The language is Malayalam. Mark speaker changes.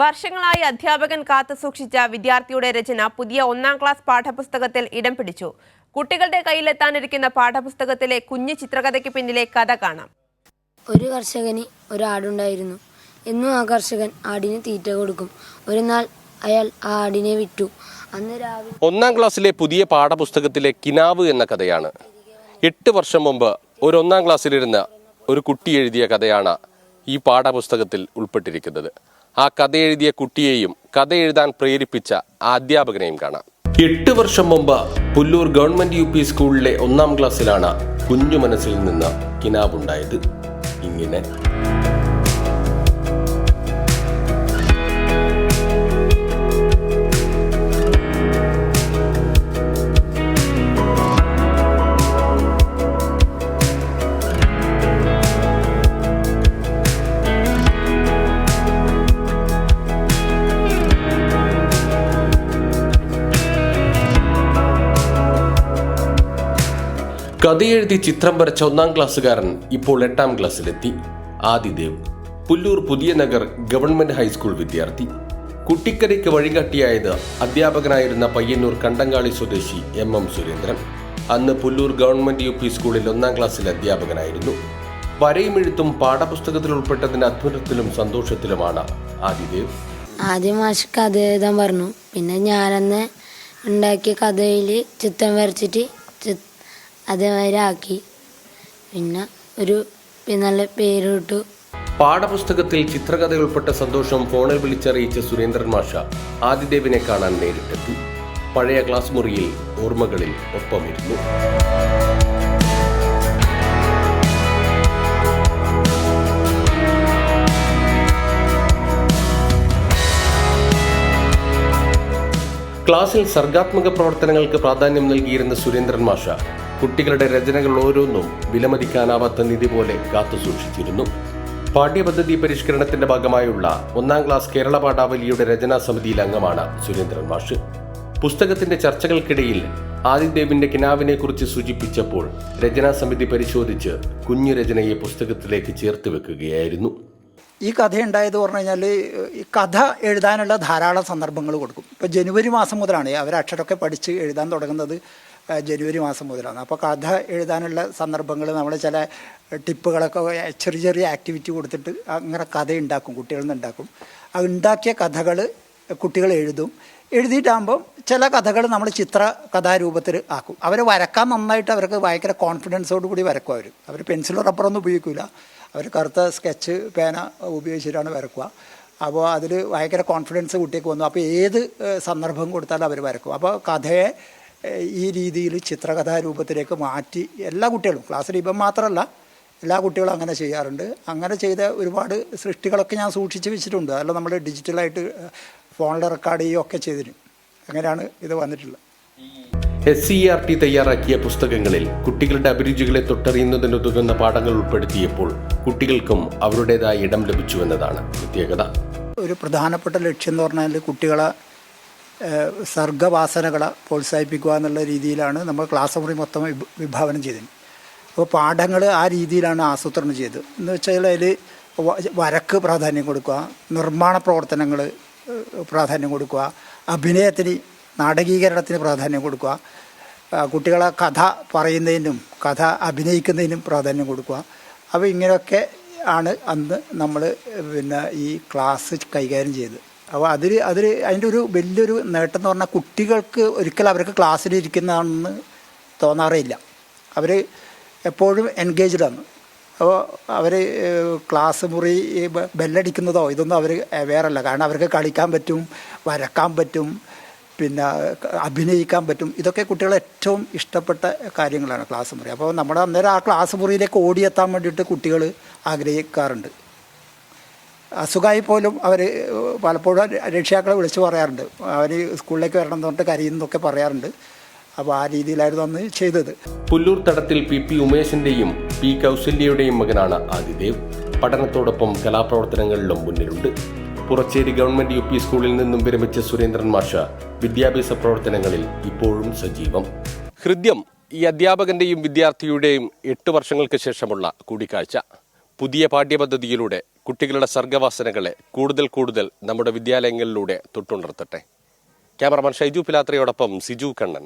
Speaker 1: വർഷങ്ങളായി അധ്യാപകൻ കാത്തുസൂക്ഷിച്ച വിദ്യാർത്ഥിയുടെ രചന പുതിയ 1ാം ക്ലാസ് പാഠപുസ്തകത്തിൽ ഇടം പിടിച്ചു. കുട്ടികളുടെ കയ്യിലെത്താനിരിക്കുന്ന പാഠപുസ്തകത്തിലെ കുഞ്ഞു ചിത്രകഥയ്ക്ക് പിന്നിലെ കഥ കാണാം.
Speaker 2: ഒരു കർഷകന് ഒരാടുണ്ടായിരുന്നു. എന്നും ആ കർഷകൻ ആടിന് തീറ്റ കൊടുക്കും. ഒരു നാൾ അയാൾ ആ ആടിനെ വിറ്റു. അന്ന് രാവിലെ
Speaker 3: 1ാം ക്ലാസ്സിലെ പുതിയ പാഠപുസ്തകത്തിലെ കിനാവ് എന്ന കഥയാണ്. 8 വർഷം മുമ്പ് ഒരു 1ാം ക്ലാസ്സിലിരുന്ന ഒരു കുട്ടി എഴുതിയ കഥയാണ് ഈ പാഠപുസ്തകത്തിൽ ഉൾപ്പെട്ടിരിക്കുന്നത്. ആ കഥ എഴുതിയ കുട്ടിയെയും കഥ എഴുതാൻ പ്രേരിപ്പിച്ച ആ അധ്യാപകനെയും കാണാം. 8 വർഷം മുമ്പ് പുല്ലൂർ ഗവൺമെന്റ് UP സ്കൂളിലെ 1ാം ക്ലാസ്സിലാണ് കുഞ്ഞു മനസ്സിൽ നിന്ന് കിനാവുണ്ടായത്. ഇങ്ങനെ കഥയെഴുതി ചിത്രം വരച്ച 1ാം ക്ലാസ്സുകാരൻ ഇപ്പോൾ 8ാം ക്ലാസ്സിലെത്തി. ആദിദേവ്, പുല്ലൂർ പുതിയ നഗർ ഗവൺമെന്റ് ഹൈസ്കൂൾ വിദ്യാർത്ഥി. കുട്ടിക്കരയ്ക്ക് വഴികാട്ടിയായത് അധ്യാപകനായിരുന്ന പയ്യന്നൂർ കണ്ടങ്കാളി സ്വദേശി MM സുരേന്ദ്രൻ. അന്ന് പുല്ലൂർ ഗവൺമെന്റ് UP സ്കൂളിൽ 1ാം ക്ലാസ്സിലെ അധ്യാപകനായിരുന്നു. വരയും എഴുത്തും പാഠപുസ്തകത്തിൽ ഉൾപ്പെട്ടതിന്റെ അത്ഭുതത്തിലും സന്തോഷത്തിലുമാണ് ആദിദേവ്.
Speaker 2: ആദ്യം മാഷ് കഥ എഴുതാൻ പറഞ്ഞു. പിന്നെ ഞാനന്ന് ഉണ്ടാക്കിയ കഥയിൽ ചിത്രം വരച്ചിട്ട് അതേമാതിരി ആക്കി. പിന്നെ നല്ല പേരിട്ടു.
Speaker 3: പാഠപുസ്തകത്തിൽ ചിത്രകഥ ഉൾപ്പെട്ട സന്തോഷം ഫോണിൽ വിളിച്ചറിയിച്ച സുരേന്ദ്രൻ മാഷ ആദിദേവിനെ കാണാൻ നേരിട്ടെത്തി. പഴയ ക്ലാസ് മുറിയിൽ ഓർമ്മകളിൽ ഒപ്പമിരുന്നു. ക്ലാസ്സിൽ സർഗാത്മക പ്രവർത്തനങ്ങൾക്ക് പ്രാധാന്യം നൽകിയിരുന്ന സുരേന്ദ്രൻ മാഷ കുട്ടികളുടെ രചനകൾ ഓരോന്നും വിലമതിക്കാനാവാത്ത നിധി പോലെ കാത്തുസൂക്ഷിച്ചിരുന്നു. പാഠ്യപദ്ധതി പരിഷ്കരണത്തിന്റെ ഭാഗമായുള്ള 1ാം ക്ലാസ് കേരള പാഠാവലിയുടെ രചനാ സമിതിയിൽ അംഗമാണ് സുരേന്ദ്രൻ മാഷ്. പുസ്തകത്തിന്റെ ചർച്ചകൾക്കിടയിൽ ആദിദേവിന്റെ കിനാവിനെ കുറിച്ച് സൂചിപ്പിച്ചപ്പോൾ രചനാ സമിതി പരിശോധിച്ച് കുഞ്ഞു രചനയെ പുസ്തകത്തിലേക്ക് ചേർത്ത് വെക്കുകയായിരുന്നു.
Speaker 4: ഈ കഥ ഉണ്ടായത് പറഞ്ഞു കഴിഞ്ഞാൽ ഈ കഥ എഴുതാനുള്ള ധാരാളം സന്ദർഭങ്ങൾ കൊടുക്കും. ഇപ്പോൾ ജനുവരി മാസം മുതലാണ് അവർ അക്ഷരമൊക്കെ പഠിച്ച് എഴുതാൻ തുടങ്ങുന്നത്. ജനുവരി മാസം മുതലാണ്. അപ്പോൾ കഥ എഴുതാനുള്ള സന്ദർഭങ്ങൾ നമ്മൾ ചില ടിപ്പുകളൊക്കെ ചെറിയ ചെറിയ ആക്ടിവിറ്റി കൊടുത്തിട്ട് അങ്ങനെ കഥ ഉണ്ടാക്കും, കുട്ടികളിൽ നിന്ന് ഉണ്ടാക്കും. ആ ഉണ്ടാക്കിയ കഥകൾ കുട്ടികൾ എഴുതും. എഴുതിയിട്ടാകുമ്പം ചില കഥകൾ നമ്മൾ കഥാരൂപത്തിൽ ആക്കും. അവർ വരക്കാൻ നന്നായിട്ട് അവർക്ക് ഭയങ്കര കോൺഫിഡൻസോട് കൂടി വരക്കും. അവർ പെൻസിലോ റബ്ബറൊന്നും ഉപയോഗിക്കില്ല. അവർ കറുത്ത സ്കെച്ച് പേന ഉപയോഗിച്ചിട്ടാണ് വരക്കുക. അപ്പോൾ അതിൽ ഭയങ്കര കോൺഫിഡൻസ് കുട്ടിക്ക് വന്നു. അപ്പോൾ ഏത് സന്ദർഭം കൊടുത്താലും അവർ വരക്കും. അപ്പോൾ കഥയെ ഈ രീതിയിൽ ചിത്രകഥാരൂപത്തിലേക്ക് മാറ്റി എല്ലാ കുട്ടികളും, ക്ലാസ്സിൽ ഇപ്പം മാത്രമല്ല എല്ലാ കുട്ടികളും അങ്ങനെ ചെയ്യാറുണ്ട്. അങ്ങനെ ചെയ്ത ഒരുപാട് സൃഷ്ടികളൊക്കെ ഞാൻ സൂക്ഷിച്ച് വെച്ചിട്ടുണ്ട്. അതെല്ലാം നമ്മൾ ഡിജിറ്റലായിട്ട് ഫോണിൽ റെക്കോർഡ് ചെയ്യുകയൊക്കെ ചെയ്തിന്. അങ്ങനെയാണ് ഇത് വന്നിട്ടുള്ളത്.
Speaker 3: SCERT തയ്യാറാക്കിയ പുസ്തകങ്ങളിൽ കുട്ടികളുടെ അഭിരുചികളെ തൊട്ടറിയുന്നതിനുതകുന്ന പാഠങ്ങൾ ഉൾപ്പെടുത്തിയപ്പോൾ കുട്ടികൾക്കും അവരുടേതായ ഇടം ലഭിച്ചുവെന്നതാണ് പ്രത്യേകത.
Speaker 4: ഒരു പ്രധാനപ്പെട്ട ലക്ഷ്യം എന്ന് പറഞ്ഞാൽ കുട്ടികളെ സർഗവാസനകളെ പ്രോത്സാഹിപ്പിക്കുക എന്നുള്ള രീതിയിലാണ് നമ്മൾ ക്ലാസ് മുറി മൊത്തം വിഭാവനം ചെയ്തത്. അപ്പോൾ പാഠങ്ങൾ ആ രീതിയിലാണ് ആസൂത്രണം ചെയ്തത്. എന്ന് വെച്ചാൽ അതിൽ വരക്ക് പ്രാധാന്യം കൊടുക്കുക, നിർമ്മാണ പ്രവർത്തനങ്ങൾ പ്രാധാന്യം കൊടുക്കുക, അഭിനയത്തിന് നാടകീകരണത്തിന് പ്രാധാന്യം കൊടുക്കുക, കുട്ടികളെ കഥ പറയുന്നതിനും കഥ അഭിനയിക്കുന്നതിനും പ്രാധാന്യം കൊടുക്കുക. അപ്പോൾ ഇങ്ങനെയൊക്കെ ആണ് അന്ന് നമ്മൾ ഈ ക്ലാസ് കൈകാര്യം ചെയ്തത്. അപ്പോൾ അതിൻ്റെ ഒരു വലിയൊരു നേട്ടം എന്ന് പറഞ്ഞാൽ കുട്ടികൾക്ക് ഒരിക്കലും അവർക്ക് ക്ലാസ്സിലിരിക്കുന്നതാണെന്ന് തോന്നാറേയില്ല. അവർ എപ്പോഴും എൻഗേജ്ഡാണ്. അപ്പോൾ അവർ ക്ലാസ് മുറി ബെല്ലടിക്കുന്നതോ ഇതൊന്നും അവർ വേറല്ല. കാരണം അവർക്ക് കളിക്കാൻ പറ്റും, വരക്കാൻ പറ്റും, പിന്നെ അഭിനയിക്കാൻ പറ്റും. ഇതൊക്കെ കുട്ടികളെ ഏറ്റവും ഇഷ്ടപ്പെട്ട കാര്യങ്ങളാണ് ക്ലാസ് മുറി. അപ്പോൾ നമ്മുടെ അന്നേരം ആ ക്ലാസ് മുറിയിലേക്ക് ഓടിയെത്താൻ വേണ്ടിയിട്ട് കുട്ടികൾ ആഗ്രഹിക്കാറുണ്ട്. അസുഖമായി പോലും അവർ പലപ്പോഴും രക്ഷിതാക്കളെ വിളിച്ച് പറയാറുണ്ട്. അവർ സ്കൂളിലേക്ക് വരണം എന്ന് പറഞ്ഞിട്ട് കരയുന്നതൊക്കെ പറയാറുണ്ട്. അപ്പോൾ ആ രീതിയിലായിരുന്നു അന്ന് ചെയ്തത്.
Speaker 3: പുല്ലൂർ തടത്തിൽ PP ഉമേഷിന്റെയും P കൗസല്യയുടെയും മകനാണ് ആദിദേവ്. പഠനത്തോടൊപ്പം കലാപ്രവർത്തനങ്ങളിലും മുന്നിലുണ്ട്. പുറച്ചേരി ഗവൺമെന്റ് UP സ്കൂളിൽ നിന്നും വിരമിച്ച സുരേന്ദ്രൻ മാഷ വിദ്യാഭ്യാസ പ്രവർത്തനങ്ങളിൽ ഇപ്പോഴും സജീവം. ഹൃദ്യം ഈ അധ്യാപകന്റെയും വിദ്യാർത്ഥിയുടെയും 8 വർഷങ്ങൾക്ക് ശേഷമുള്ള കൂടിക്കാഴ്ച. പുതിയ പാഠ്യപദ്ധതിയിലൂടെ കുട്ടികളുടെ സർഗവാസനകളെ കൂടുതൽ നമ്മുടെ വിദ്യാലയങ്ങളിലൂടെ തൊട്ടുണർത്തട്ടെ. ക്യാമറമാൻ ഷൈജു പിലാത്രയോടൊപ്പം സിജു കണ്ണൻ.